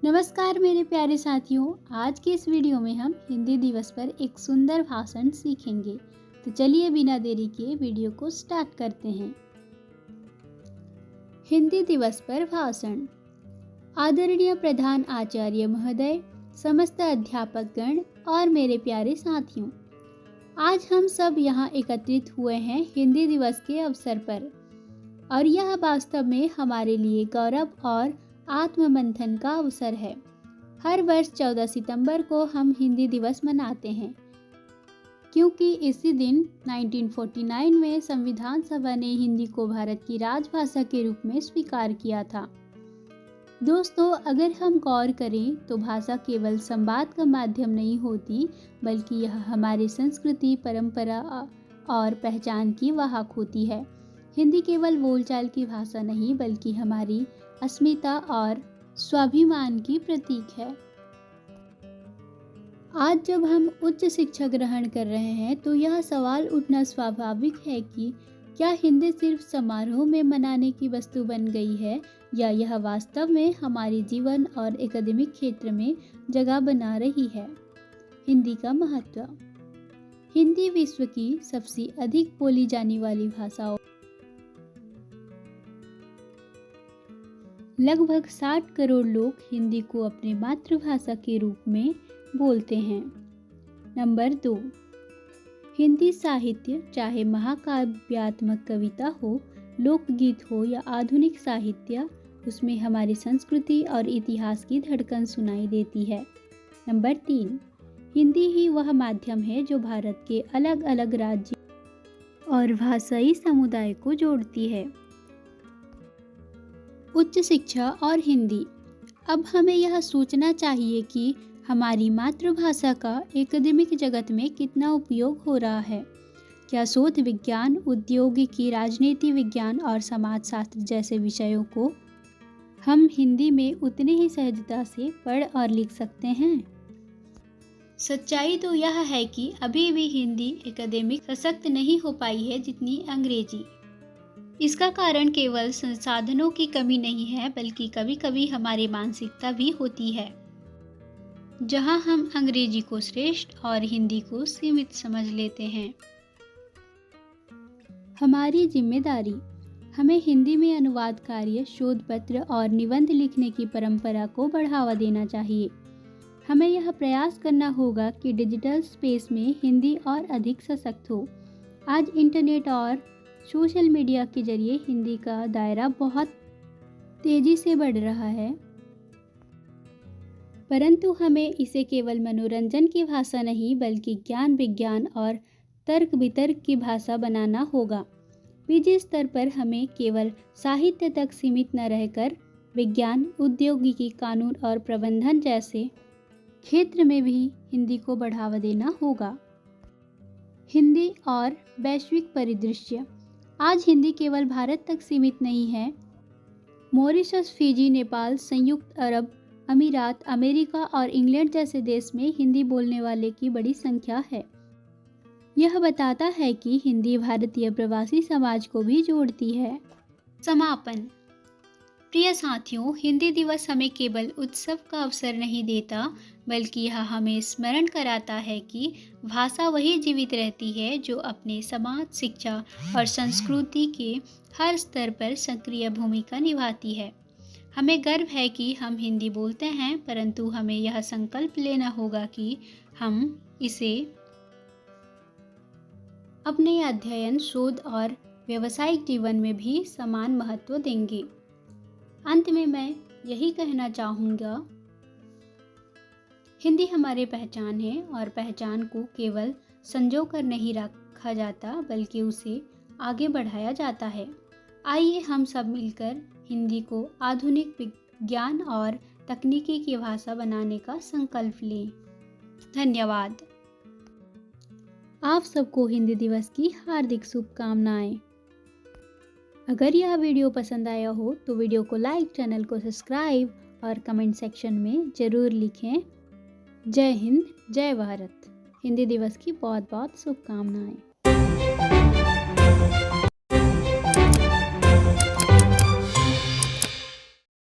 नमस्कार मेरे प्यारे साथियों। आज के इस वीडियो में हम हिंदी दिवस पर एक सुंदर भाषण सीखेंगे। तो चलिए बिना देरी किए वीडियो को स्टार्ट करते हैं। हिंदी दिवस पर भाषण। आदरणीय प्रधान आचार्य महोदय, समस्त अध्यापक गण और मेरे प्यारे साथियों, आज हम सब यहाँ एकत्रित हुए हैं हिंदी दिवस के अवसर पर, और यह वास्तव में हमारे लिए गौरव और आत्ममंथन का अवसर है। हर वर्ष 14 सितंबर को हम हिंदी दिवस मनाते हैं, क्योंकि इसी दिन 1949 में संविधान सभा ने हिंदी को भारत की राजभाषा के रूप में स्वीकार किया था। दोस्तों, अगर हम गौर करें तो भाषा केवल संवाद का माध्यम नहीं होती, बल्कि यह हमारी संस्कृति, परंपरा और पहचान की वाहक होती है। हिंदी केवल बोलचाल की भाषा नहीं, बल्कि हमारी अस्मिता और स्वाभिमान की प्रतीक है। आज जब हम उच्च शिक्षा ग्रहण कर रहे हैं तो यह सवाल उठना स्वाभाविक है कि क्या हिंदी सिर्फ समारोह में मनाने की वस्तु बन गई है, या यह वास्तव में हमारे जीवन और एकेडमिक क्षेत्र में जगह बना रही है। हिंदी का महत्व। हिंदी विश्व की सबसे अधिक बोली जाने वाली भाषाओं लगभग 60 करोड़ लोग हिंदी को अपनी मातृभाषा के रूप में बोलते हैं। नंबर 2, हिंदी साहित्य, चाहे महाकाव्यात्मक कविता हो, लोकगीत हो या आधुनिक साहित्य, उसमें हमारी संस्कृति और इतिहास की धड़कन सुनाई देती है। नंबर 3, हिंदी ही वह माध्यम है जो भारत के अलग अलग राज्य और भाषाई समुदाय को जोड़ती है। उच्च शिक्षा और हिंदी। अब हमें यह सोचना चाहिए कि हमारी मातृभाषा का एकेडमिक जगत में कितना उपयोग हो रहा है। क्या शोध विज्ञान, उद्योगिकी, राजनीति विज्ञान और समाजशास्त्र जैसे विषयों को हम हिंदी में उतनी ही सहजता से पढ़ और लिख सकते हैं? सच्चाई तो यह है कि अभी भी हिंदी एकेडमिक सशक्त नहीं हो पाई है जितनी अंग्रेजी। इसका कारण केवल संसाधनों की कमी नहीं है, बल्कि कभी कभी हमारी मानसिकता भी होती है, जहां हम अंग्रेजी को श्रेष्ठ और हिंदी को सीमित समझ लेते हैं। हमारी जिम्मेदारी। हमें हिंदी में अनुवाद कार्य, शोध पत्र और निबंध लिखने की परंपरा को बढ़ावा देना चाहिए। हमें यह प्रयास करना होगा कि डिजिटल स्पेस में हिंदी और अधिक सशक्त हो। आज इंटरनेट और सोशल मीडिया के जरिए हिंदी का दायरा बहुत तेजी से बढ़ रहा है, परंतु हमें इसे केवल मनोरंजन की भाषा नहीं, बल्कि ज्ञान, विज्ञान और तर्क वितर्क की भाषा बनाना होगा। पीजी स्तर पर हमें केवल साहित्य तक सीमित न रहकर विज्ञान, उद्योगिकी, कानून और प्रबंधन जैसे क्षेत्र में भी हिंदी को बढ़ावा देना होगा। हिंदी और वैश्विक परिदृश्य। आज हिंदी केवल भारत तक सीमित नहीं है। मॉरिशस, फिजी, नेपाल, संयुक्त अरब अमीरात, अमेरिका और इंग्लैंड जैसे देश में हिंदी बोलने वाले की बड़ी संख्या है। यह बताता है कि हिंदी भारतीय प्रवासी समाज को भी जोड़ती है। समापन। प्रिय साथियों, हिंदी दिवस हमें केवल उत्सव का अवसर नहीं देता, बल्कि यह हमें स्मरण कराता है कि भाषा वही जीवित रहती है जो अपने समाज, शिक्षा और संस्कृति के हर स्तर पर सक्रिय भूमिका निभाती है। हमें गर्व है कि हम हिंदी बोलते हैं, परंतु हमें यह संकल्प लेना होगा कि हम इसे अपने अध्ययन, शोध और व्यावसायिक जीवन में भी समान महत्व देंगे। अंत में मैं यही कहना चाहूँगा, हिंदी हमारी पहचान है और पहचान को केवल संजो कर नहीं रखा जाता, बल्कि उसे आगे बढ़ाया जाता है। आइए हम सब मिलकर हिंदी को आधुनिक विज्ञान और तकनीकी की भाषा बनाने का संकल्प लें। धन्यवाद। आप सबको हिंदी दिवस की हार्दिक शुभकामनाएं। अगर यह वीडियो पसंद आया हो तो वीडियो को लाइक, चैनल को सब्सक्राइब और कमेंट सेक्शन में ज़रूर लिखें। जय हिंद, जय भारत। हिंदी दिवस की बहुत बहुत शुभकामनाएं।